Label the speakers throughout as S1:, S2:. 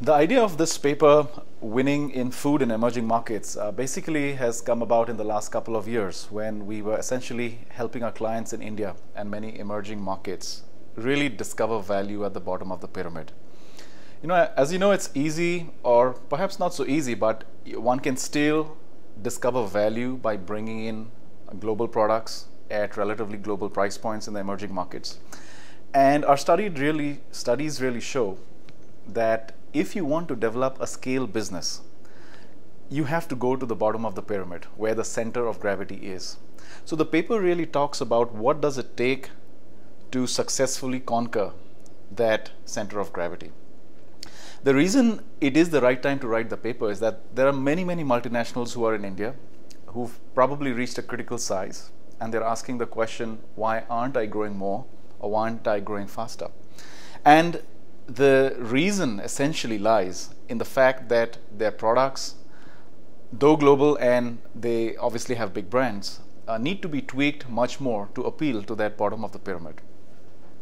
S1: The idea of this paper, winning in food in emerging markets, basically has come about in the last couple of years when we were essentially helping our clients in India and many emerging markets really discover value at the bottom of the pyramid. As you know, it's easy, or perhaps not so easy, but one can still discover value by bringing in global products at relatively global price points in the emerging markets. And our studies really show that if you want to develop a scale business, you have to go to the bottom of the pyramid where the center of gravity is. So the paper really talks about what does it take to successfully conquer that center of gravity. The reason it is the right time to write the paper is that there are many multinationals who are in India who've probably reached a critical size, and they're asking the question, why aren't I growing more, or why aren't I growing faster? And the reason essentially lies in the fact that their products, though global and they obviously have big brands, need to be tweaked much more to appeal to that bottom of the pyramid.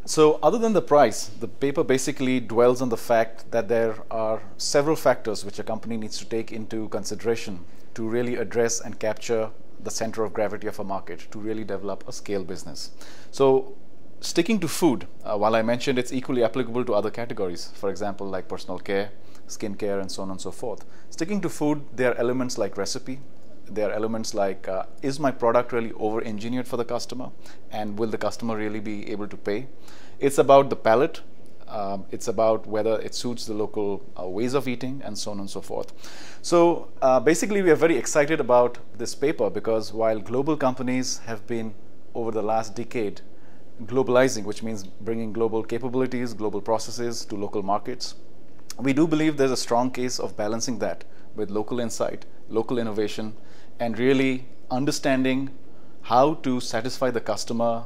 S1: So other than the price, the paper basically dwells on the fact that there are several factors which a company needs to take into consideration to really address and capture the center of gravity of a market, to really develop a scale business. So sticking to food, while I mentioned it's equally applicable to other categories, for example, like personal care, skin care, and so on and so forth. Sticking to food, there are elements like recipe. There are elements like, is my product really over-engineered for the customer? And will the customer really be able to pay? It's about the palate. It's about whether it suits the local ways of eating, and so on and so forth. So basically, we are very excited about this paper because while global companies have been, over the last decade, globalizing, which means bringing global capabilities, global processes to local markets, we do believe there's a strong case of balancing that with local insight, local innovation, and really understanding how to satisfy the customer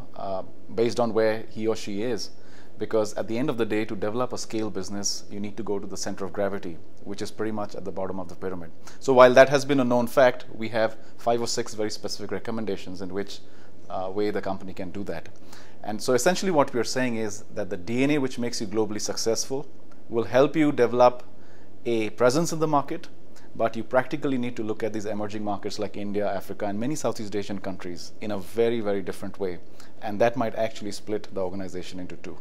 S1: based on where he or she is. Because at the end of the day, to develop a scale business, you need to go to the center of gravity, which is pretty much at the bottom of the pyramid. So while that has been a known fact, we have 5 or 6 very specific recommendations in which way the company can do that. And so essentially what we are saying is that the DNA which makes you globally successful will help you develop a presence in the market, but you practically need to look at these emerging markets like India, Africa, and many Southeast Asian countries in a very different way. And that might actually split the organization into two.